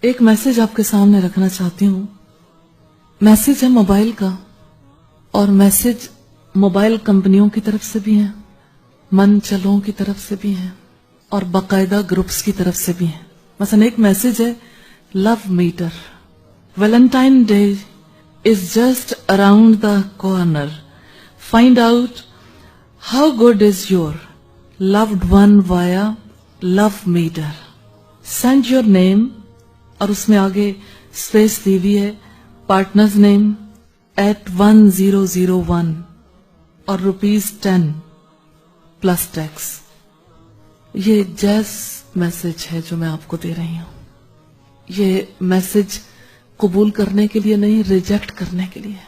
ایک میسج آپ کے سامنے رکھنا چاہتی ہوں. میسج ہے موبائل کا، اور میسج موبائل کمپنیوں کی طرف سے بھی ہیں، من چلوں کی طرف سے بھی ہیں، اور باقاعدہ گروپس کی طرف سے بھی ہیں. مثلا ایک میسج ہے love meter. Valentine day is just around the corner. Find out how good is your loved one via love meter. Send your name، اور اس میں آگے اسپیس دی ہوئی ہے پارٹنرز نیم @1001 اور ₹10 پلس ٹیکس. یہ جیز میسج ہے جو میں آپ کو دے رہی ہوں. یہ میسج قبول کرنے کے لیے نہیں، ریجیکٹ کرنے کے لیے،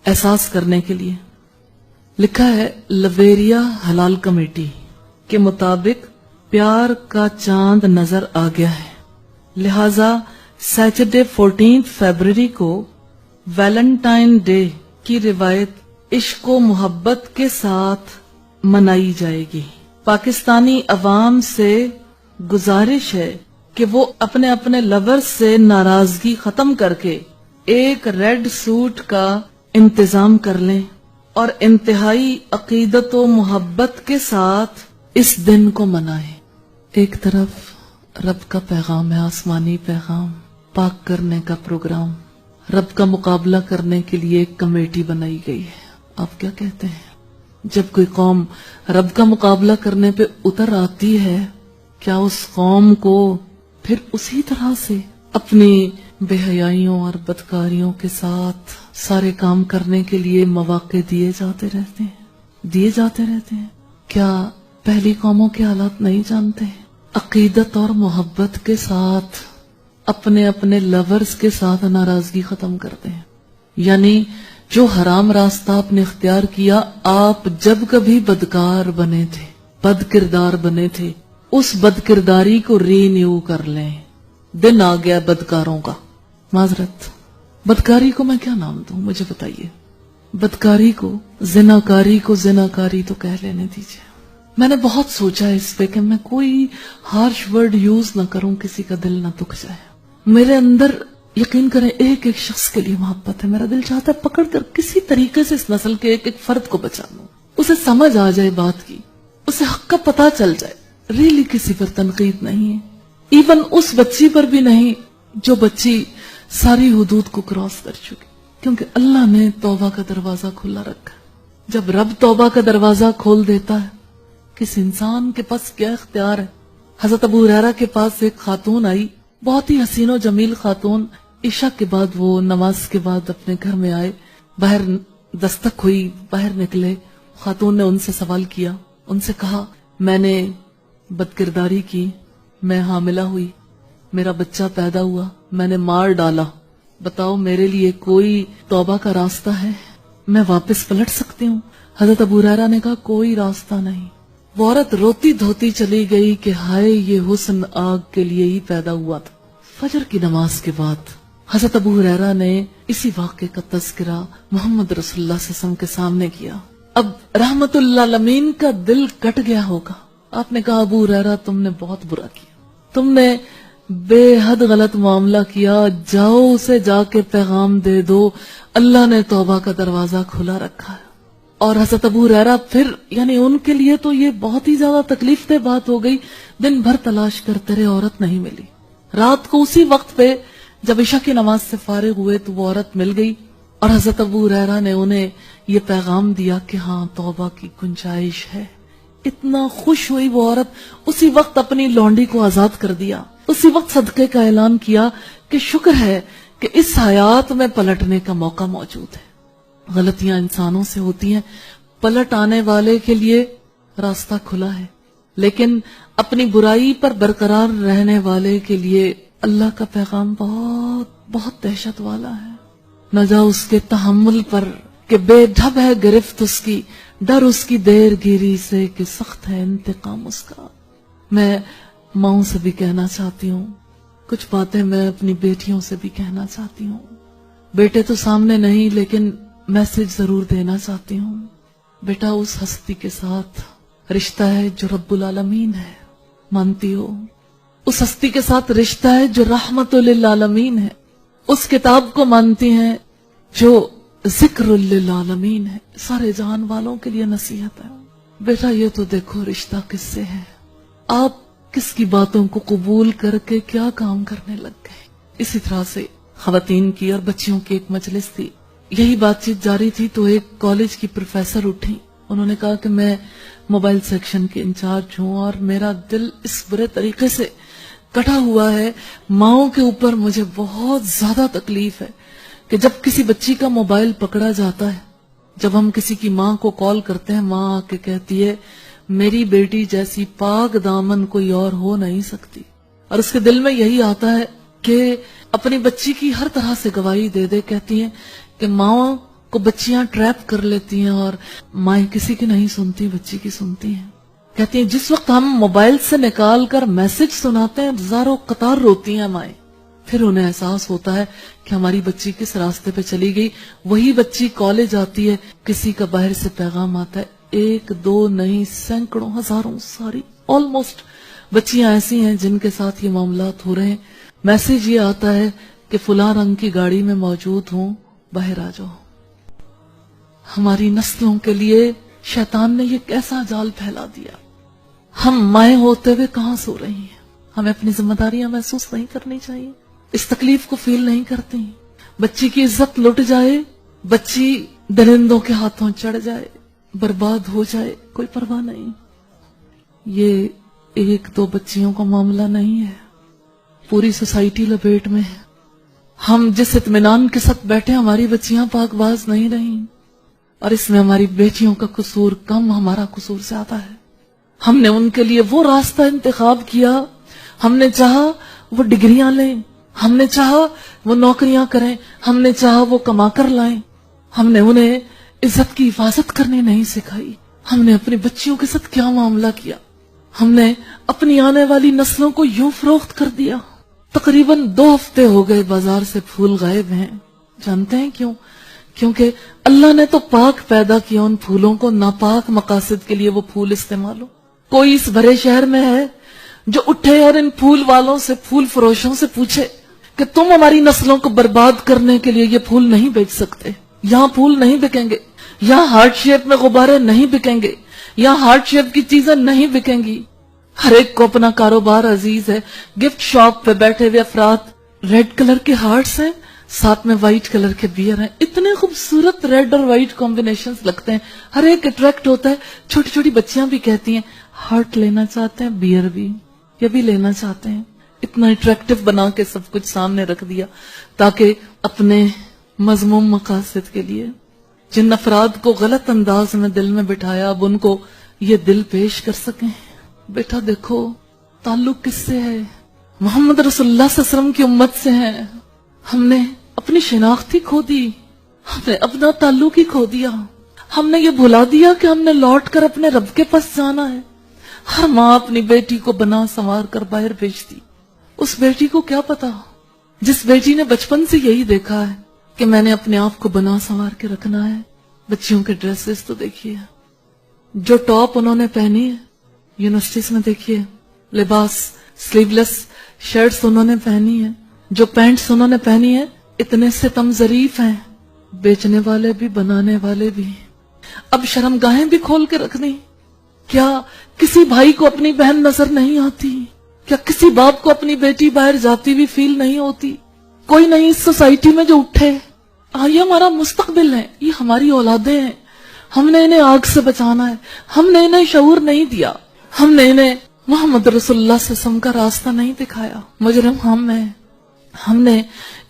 احساس کرنے کے لیے. لکھا ہے لویریا حلال کمیٹی کے مطابق پیار کا چاند نظر آ گیا ہے، لہذا سیٹرڈے 14 فیبروری کو ویلنٹائن ڈے کی روایت عشق و محبت کے ساتھ منائی جائے گی. پاکستانی عوام سے گزارش ہے کہ وہ اپنے اپنے لورز سے ناراضگی ختم کر کے ایک ریڈ سوٹ کا انتظام کر لیں اور انتہائی عقیدت و محبت کے ساتھ اس دن کو منائیں. ایک طرف رب کا پیغام ہے، آسمانی پیغام، پاک کرنے کا پروگرام، رب کا مقابلہ کرنے کے لیے ایک کمیٹی بنائی گئی ہے. آپ کیا کہتے ہیں؟ جب کوئی قوم رب کا مقابلہ کرنے پہ اتر آتی ہے، کیا اس قوم کو پھر اسی طرح سے اپنی بے حیائیوں اور بدکاریوں کے ساتھ سارے کام کرنے کے لیے مواقع دیے جاتے رہتے ہیں؟ کیا پہلی قوموں کے حالات نہیں جانتے؟ عقیدت اور محبت کے ساتھ اپنے اپنے لورز کے ساتھ ناراضگی ختم کرتے ہیں. یعنی جو حرام راستہ آپ نے اختیار کیا، آپ جب کبھی بدکار بنے تھے، بد کردار بنے تھے، اس بد کرداری کو رینیو کر لیں. دن آ گیا بدکاروں کا. معذرت، بدکاری کو میں کیا نام دوں؟ مجھے بتائیے. بدکاری کو، زناکاری کو زناکاری تو کہہ لینے دیجیے. میں نے بہت سوچا اس پہ کہ میں کوئی ہارش ورڈ یوز نہ کروں، کسی کا دل نہ دکھ جائے. میرے اندر یقین کریں ایک ایک شخص کے لیے محبت ہے. میرا دل چاہتا ہے پکڑ کر کسی طریقے سے اس نسل کے ایک ایک فرد کو بچا لوں، اسے سمجھ آ جائے بات کی، اسے حق کا پتہ چل جائے. ریلی کسی پر تنقید نہیں ہے، ایون اس بچی پر بھی نہیں جو بچی ساری حدود کو کراس کر چکی، کیونکہ اللہ نے توبہ کا دروازہ کھلا رکھا. جب رب توبہ کا دروازہ کھول دیتا ہے، کس انسان کے پاس کیا اختیار ہے. حضرت ابو ہریرہ کے پاس ایک خاتون آئی، بہت ہی حسین و جمیل خاتون. عشاء کے بعد وہ نماز کے بعد اپنے گھر میں آئے، باہر دستک ہوئی، باہر نکلے. خاتون نے ان سے سوال کیا، ان سے کہا میں نے بدکرداری کی، میں حاملہ ہوئی، میرا بچہ پیدا ہوا، میں نے مار ڈالا، بتاؤ میرے لیے کوئی توبہ کا راستہ ہے؟ میں واپس پلٹ سکتی ہوں؟ حضرت ابو ہریرہ نے کہا کوئی راستہ نہیں. وہ عورت روتی دھوتی چلی گئی کہ ہائے یہ حسن آگ کے لیے ہی پیدا ہوا تھا. فجر کی نماز کے بعد حضرت ابو ہریرہ نے اسی واقعے کا تذکرہ محمد رسول اللہ صلی اللہ علیہ وسلم کے سامنے کیا. اب رحمت اللہ العالمین کا دل کٹ گیا ہوگا. آپ نے کہا ابو ہریرہ تم نے بہت برا کیا، تم نے بے حد غلط معاملہ کیا، جاؤ اسے جا کے پیغام دے دو، اللہ نے توبہ کا دروازہ کھلا رکھا ہے. اور حضرت ابو ہریرہ پھر یعنی ان کے لیے تو یہ بہت ہی زیادہ تکلیف دہ بات ہو گئی. دن بھر تلاش کرتے رہے، عورت نہیں ملی. رات کو اسی وقت پہ جب عشاء کی نماز سے فارغ ہوئے تو وہ عورت مل گئی، اور حضرت ابو ہریرہ نے انہیں یہ پیغام دیا کہ ہاں توبہ کی گنجائش ہے. اتنا خوش ہوئی وہ عورت، اسی وقت اپنی لونڈی کو آزاد کر دیا، اسی وقت صدقے کا اعلان کیا کہ شکر ہے کہ اس حیات میں پلٹنے کا موقع موجود ہے. غلطیاں انسانوں سے ہوتی ہیں، پلٹ آنے والے کے لیے راستہ کھلا ہے، لیکن اپنی برائی پر برقرار رہنے والے کے لیے اللہ کا پیغام بہت بہت دہشت والا ہے. نہ جا اس کے تحمل پر کہ بے ڈھب ہے گرفت اس کی، ڈر اس کی دیر گیری سے کہ سخت ہے انتقام اس کا. میں ماؤں سے بھی کہنا چاہتی ہوں، کچھ باتیں میں اپنی بیٹیوں سے بھی کہنا چاہتی ہوں. بیٹے تو سامنے نہیں لیکن میسج ضرور دینا چاہتی ہوں. بیٹا اس ہستی کے ساتھ رشتہ ہے جو رب العالمین ہے، مانتی ہو؟ اس ہستی کے ساتھ رشتہ ہے جو رحمت للعالمین ہے، اس کتاب کو مانتی ہیں جو ذکر للعالمین ہے، سارے جہان والوں کے لیے نصیحت ہے۔ بیٹا یہ تو دیکھو رشتہ کس سے ہے، آپ کس کی باتوں کو قبول کر کے کیا کام کرنے لگ گئے۔ اسی طرح سے خواتین کی اور بچیوں کی ایک مجلس تھی، یہی بات چیت جاری تھی تو ایک کالج کی پروفیسر اٹھی، انہوں نے کہا کہ میں موبائل سیکشن کے انچارج ہوں اور میرا دل اس برے طریقے سے کٹا ہوا ہے، ماؤں کے اوپر مجھے بہت زیادہ تکلیف ہے کہ جب کسی بچی کا موبائل پکڑا جاتا ہے، جب ہم کسی کی ماں کو کال کرتے ہیں، ماں آ کے کہتی ہے میری بیٹی جیسی پاک دامن کوئی اور ہو نہیں سکتی، اور اس کے دل میں یہی آتا ہے کہ اپنی بچی کی ہر طرح سے گواہی دے دے۔ کہتی ہیں کہ ماں کو بچیاں ٹریپ کر لیتی ہیں اور مائیں کسی کی نہیں سنتی، بچی کی سنتی ہیں۔ کہتی ہیں جس وقت ہم موبائل سے نکال کر میسج سناتے ہیں ہزاروں قطار روتی ہیں مائیں، پھر انہیں احساس ہوتا ہے کہ ہماری بچی کس راستے پہ چلی گئی۔ وہی بچی کالج آتی ہے، کسی کا باہر سے پیغام آتا ہے، ایک دو نہیں سینکڑوں ہزاروں ساری آلموسٹ بچیاں ایسی ہیں جن کے ساتھ یہ معاملات ہو رہے ہیں۔ میسج یہ آتا ہے کہ فلاں رنگ کی گاڑی میں موجود ہوں، باہر آ جاؤ۔ ہماری نسلوں کے لیے شیطان نے یہ کیسا جال پھیلا دیا، ہم مائیں ہوتے ہوئے کہاں سو رہی ہیں، ہمیں اپنی ذمہ داریاں محسوس نہیں کرنی چاہیے، اس تکلیف کو فیل نہیں کرتی۔ بچی کی عزت لٹ جائے، بچی درندوں کے ہاتھوں چڑھ جائے، برباد ہو جائے، کوئی پرواہ نہیں۔ یہ ایک دو بچیوں کا معاملہ نہیں ہے، پوری سوسائٹی لپیٹ میں ہے۔ ہم جس اطمینان کے ساتھ بیٹھے ہماری بچیاں پاک باز نہیں رہیں، اور اس میں ہماری بیٹیوں کا قصور کم، ہمارا قصور زیادہ ہے۔ ہم نے ان کے لیے وہ راستہ انتخاب کیا، ہم نے چاہا وہ ڈگریاں لیں، ہم نے چاہا وہ نوکریاں کریں، ہم نے چاہا وہ کما کر لائیں، ہم نے انہیں عزت کی حفاظت کرنی نہیں سکھائی۔ ہم نے اپنی بچیوں کے ساتھ کیا معاملہ کیا، ہم نے اپنی آنے والی نسلوں کو یوں فروخت کر دیا۔ تقریباً 2 ہفتے ہو گئے بازار سے پھول غائب ہیں، جانتے ہیں کیوں؟ کیونکہ اللہ نے تو پاک پیدا کیا ان پھولوں کو، ناپاک مقاصد کے لیے وہ پھول استعمال ہو۔ کوئی اس بھرے شہر میں ہے جو اٹھے اور ان پھول والوں سے، پھول فروشوں سے پوچھے کہ تم ہماری نسلوں کو برباد کرنے کے لیے یہ پھول نہیں بیچ سکتے، یہاں پھول نہیں بکیں گے، یہاں ہارٹ شیپ میں غبارے نہیں بکیں گے، یہاں ہارٹ شیپ کی چیزیں نہیں بکیں گی۔ ہر ایک کو اپنا کاروبار عزیز ہے۔ گفٹ شاپ پہ بیٹھے ہوئے افراد، ریڈ کلر کے ہارٹس ہیں، ساتھ میں وائٹ کلر کے بیئر ہیں، اتنے خوبصورت ریڈ اور وائٹ کمبینیشنز لگتے ہیں، ہر ایک اٹریکٹ ہوتا ہے۔ چھوٹی چھوٹی بچیاں بھی کہتی ہیں ہارٹ لینا چاہتے ہیں، بیئر بھی، یہ بھی لینا چاہتے ہیں۔ اتنا اٹریکٹیو بنا کے سب کچھ سامنے رکھ دیا تاکہ اپنے مذموم مقاصد کے لیے جن افراد کو غلط انداز میں دل میں بٹھایا، اب ان کو یہ دل پیش کر سکیں۔ بیٹا دیکھو تعلق کس سے ہے، محمد رسول اللہ صلی اللہ علیہ وسلم کی امت سے ہیں۔ ہم نے اپنی شناخت ہی کھو دی، ہم نے اپنا تعلق ہی کھو دیا، ہم نے یہ بھلا دیا کہ ہم نے لوٹ کر اپنے رب کے پاس جانا ہے۔ ہر ماں اپنی بیٹی کو بنا سنوار کر باہر بھیجتی، اس بیٹی کو کیا پتا جس بیٹی نے بچپن سے یہی دیکھا ہے کہ میں نے اپنے آپ کو بنا سنوار کے رکھنا ہے۔ بچیوں کے ڈریسز تو دیکھیے، جو ٹاپ انہوں نے پہنی ہے یونیورسٹیز میں، دیکھیے لباس سلیو لیس شرٹس انہوں نے پہنی ہے، جو پینٹس انہوں نے پہنی ہے اتنے ستم ظریف ہیں، بیچنے والے بھی بنانے والے بھی۔ اب شرمگاہیں بھی کھول کے رکھنی، کیا کسی بھائی کو اپنی بہن نظر نہیں آتی؟ کیا کسی باپ کو اپنی بیٹی باہر جاتی بھی فیل نہیں ہوتی؟ کوئی نہیں اس سوسائٹی میں جو اٹھے یہ ہمارا مستقبل ہے، یہ ہماری اولادیں ہیں، ہم نے انہیں آگ سے بچانا ہے، ہم نے انہیں شعور نہیں دیا، ہم نے انہیں محمد رسول اللہ صلی اللہ علیہ وسلم کا راستہ نہیں دکھایا۔ مجرم ہم ہیں، ہم نے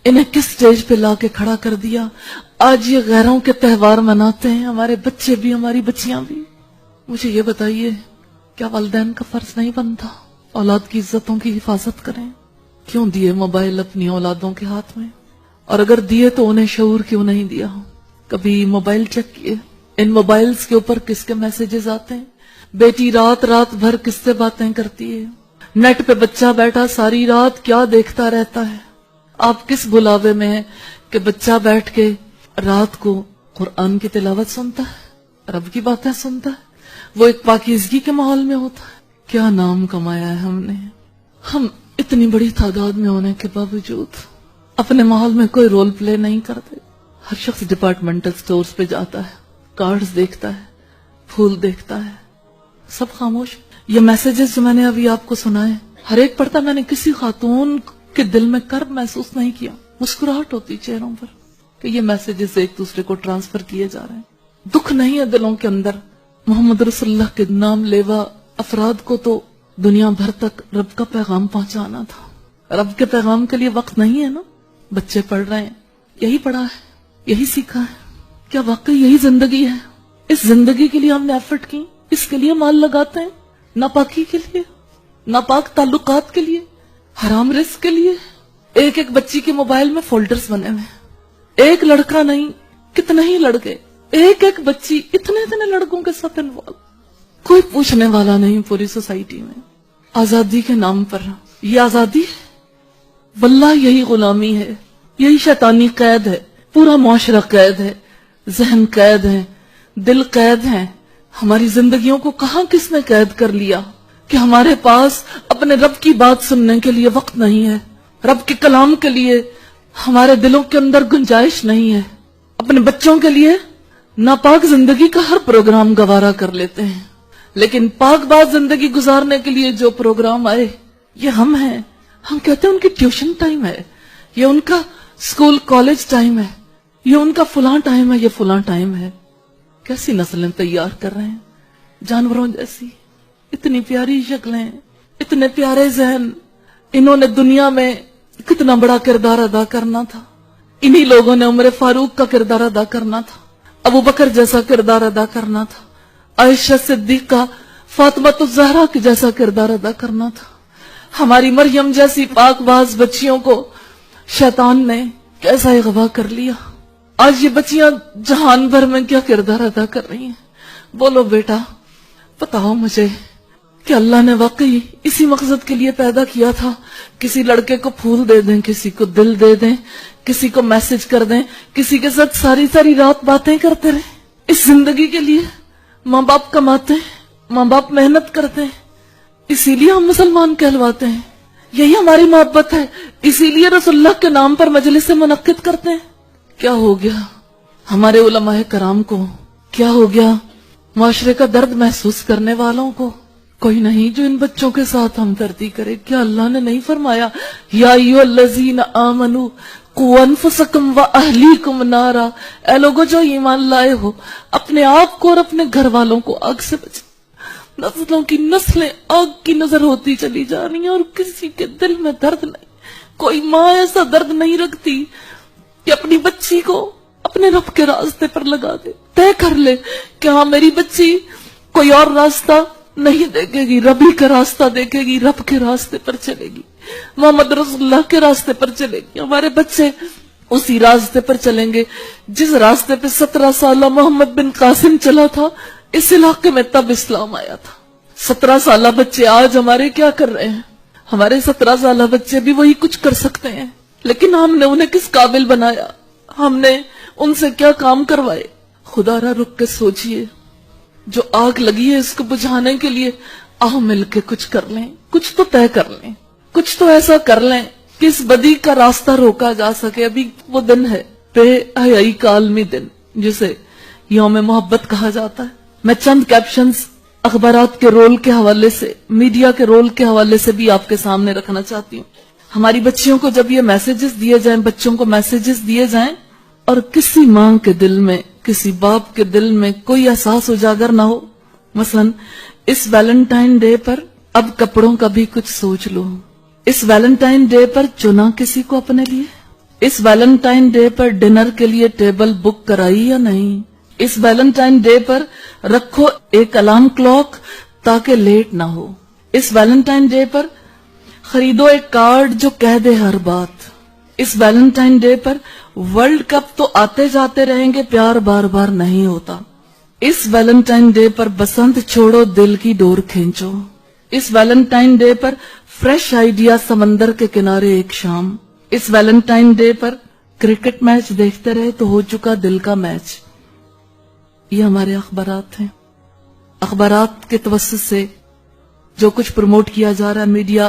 انہیں کس سٹیج پہ لا کے کھڑا کر دیا۔ آج یہ غیروں کے تہوار مناتے ہیں، ہمارے بچے بھی، ہماری بچیاں بھی۔ مجھے یہ بتائیے کیا والدین کا فرض نہیں بنتا اولاد کی عزتوں کی حفاظت کریں؟ کیوں دیے موبائل اپنی اولادوں کے ہاتھ میں؟ اور اگر دیے تو انہیں شعور کیوں نہیں دیا؟ کبھی موبائل چیک کیے ان موبائلز کے اوپر کس کے میسیجز آتے ہیں؟ بیٹی رات رات بھر کس سے باتیں کرتی ہے؟ نیٹ پہ بچہ بیٹھا ساری رات کیا دیکھتا رہتا ہے؟ آپ کس بلاوے میں ہیں کہ بچہ بیٹھ کے رات کو قرآن کی تلاوت سنتا ہے، رب کی باتیں سنتا ہے، وہ ایک پاکیزگی کے ماحول میں ہوتا ہے؟ کیا نام کمایا ہے ہم نے؟ ہم اتنی بڑی تعداد میں ہونے کے باوجود اپنے ماحول میں کوئی رول پلے نہیں کرتے. ہر شخص ڈپارٹمنٹل سٹورز پہ جاتا ہے, کارڈز دیکھتا ہے, پھول دیکھتا ہے, سب خاموش. یہ میسیجز جو میں نے ابھی آپ کو سنائے, ہر ایک پڑھتا میں نے کسی خاتون کے دل میں کرب محسوس نہیں کیا. مسکراہٹ ہوتی چہروں پر کہ یہ میسیجز ایک دوسرے کو ٹرانسفر کیے جا رہے ہیں. دکھ نہیں ہے دلوں کے اندر. محمد رسول اللہ کے نام لیوا افراد کو تو دنیا بھر تک رب کا پیغام پہنچانا تھا. رب کے پیغام کے لیے وقت نہیں ہے نا. بچے پڑھ رہے ہیں, یہی پڑھا ہے, یہی سیکھا ہے. کیا واقعی یہی زندگی ہے؟ اس زندگی کے لیے ہم نے ایفرٹ کی, اس کے لیے مال لگاتے ہیں, ناپاکی کے لیے, ناپاک تعلقات کے لیے, حرام رزق کے لیے. ایک ایک بچی کے موبائل میں فولڈرز بنے ہوئے ہیں. ایک لڑکا نہیں, کتنے ہی لڑکے, ایک ایک بچی اتنے لڑکوں کے ساتھ انوالو. کوئی پوچھنے والا نہیں پوری سوسائٹی میں. آزادی کے نام پر یہ آزادی ہے؟ واللہ یہی غلامی ہے, یہی شیطانی قید ہے. پورا معاشرہ قید ہے, ذہن قید ہے, دل قید ہے. ہماری زندگیوں کو کہاں کس نے قید کر لیا کہ ہمارے پاس اپنے رب کی بات سننے کے لیے وقت نہیں ہے. رب کے کلام کے لیے ہمارے دلوں کے اندر گنجائش نہیں ہے. اپنے بچوں کے لیے ناپاک زندگی کا ہر پروگرام گوارا کر لیتے ہیں, لیکن پاک بات زندگی گزارنے کے لیے جو پروگرام آئے یہ ہم ہیں. ہم کہتے ہیں ان کی ٹیوشن ٹائم ہے, یہ ان کا اسکول کالج ٹائم ہے, یہ ان کا فلاں ٹائم ہے, یہ فلاں ٹائم ہے. کیسی نسلیں تیار کر رہے ہیں, جانوروں جیسی. اتنی پیاری شکلیں, اتنے پیارے ذہن. انہوں نے دنیا میں کتنا بڑا کردار ادا کرنا تھا. انہی لوگوں نے عمر فاروق کا کردار ادا کرنا تھا, ابو بکر جیسا کردار ادا کرنا تھا, عائشہ صدیقہ, فاطمہ الزہرا کے جیسا کردار ادا کرنا تھا. ہماری مریم جیسی پاک باز بچیوں کو شیطان نے کیسا اغوا کر لیا. آج یہ بچیاں جہان بھر میں کیا کردار ادا کر رہی ہیں. بولو بیٹا, بتاؤ مجھے کہ اللہ نے واقعی اسی مقصد کے لیے پیدا کیا تھا. کسی لڑکے کو پھول دے دیں, کسی کو دل دے دیں, کسی کو میسج کر دیں, کسی کے ساتھ ساری ساری رات باتیں کرتے رہیں. اس زندگی کے لیے ماں باپ کماتے ہیں, ماں باپ محنت کرتے ہیں, اسی لیے ہم مسلمان کہلواتے ہیں. یہی ہماری محبت ہے, اسی لیے رسول اللہ کے نام پر مجلس منعقد کرتے ہیں. کیا ہو گیا ہمارے علماء کرام کو؟ کیا ہو گیا معاشرے کا درد محسوس کرنے والوں کو؟ کوئی نہیں جو ان بچوں کے ساتھ ہمدردی کرے. کیا اللہ نے نہیں فرمایا یا ایھا الذین آمنوا قوا انفسکم واہلیکم نارا, اے لوگو جو ایمان لائے ہو, اپنے آپ کو اور اپنے گھر والوں کو آگ سے بچائیں. نسلوں کی نسلیں آگ کی نظر ہوتی چلی جا رہی ہیں اور کسی کے دل میں درد نہیں. کوئی ماں ایسا درد نہیں رکھتی کہ اپنی بچی کو اپنے رب کے راستے پر لگا دے, طے کر لے کہ ہاں میری بچی کوئی اور راستہ نہیں دیکھے گی, ربی کا راستہ دیکھے گی, رب کے راستے پر چلے گی, محمد رسول اللہ کے راستے پر چلے گی. ہمارے بچے اسی راستے پر چلیں گے جس راستے پہ 17 سالہ محمد بن قاسم چلا تھا. اس علاقے میں تب اسلام آیا تھا. 17 سالہ بچے آج ہمارے کیا کر رہے ہیں؟ ہمارے 17 سالہ بچے بھی وہی کچھ کر سکتے ہیں, لیکن ہم نے انہیں کس قابل بنایا؟ ہم نے ان سے کیا کام کروائے؟ خدا را رک کے سوچئے, جو آگ لگی ہے اس کو بجھانے کے لیے آؤ مل کے کچھ کر لیں, کچھ تو طے کر لیں, کچھ تو ایسا کر لیں کہ اس بدی کا راستہ روکا جا سکے. ابھی وہ دن ہے بے حیائی کا عالمی دن جسے یوم محبت کہا جاتا ہے. میں چند کیپشنز اخبارات کے رول کے حوالے سے, میڈیا کے رول کے حوالے سے بھی آپ کے سامنے رکھنا چاہتی ہوں. ہماری بچیوں کو جب یہ میسیجز دیے جائیں, بچوں کو میسیجز دیے جائیں اور کسی ماں کے دل میں, کسی باپ کے دل میں کوئی احساس اجاگر نہ ہو, مثلا اس ویلنٹائن ڈے پر اب کپڑوں کا بھی کچھ سوچ لو, اس ویلنٹائن ڈے پر چنا کسی کو اپنے لیے, اس ویلنٹائن ڈے پر ڈنر کے لیے ٹیبل بک کرائی یا نہیں, اس ویلنٹائن ڈے پر رکھو ایک الارم کلاک تاکہ لیٹ نہ ہو, اس ویلنٹائن ڈے پر خریدو ایک کارڈ جو کہہ دے ہر بات, اس ویلنٹائن ڈے پر ورلڈ کپ تو آتے جاتے رہیں گے, پیار بار بار نہیں ہوتا, اس ویلنٹائن ڈے پر بسنت چھوڑو دل کی ڈور کھینچو, اس ویلنٹائن ڈے پر فریش آئیڈیا سمندر کے کنارے ایک شام, اس ویلنٹائن ڈے پر کرکٹ میچ دیکھتے رہے تو ہو چکا دل کا میچ. یہ ہمارے اخبارات ہیں. اخبارات کے توسط سے جو کچھ پروموٹ کیا جا رہا ہے, میڈیا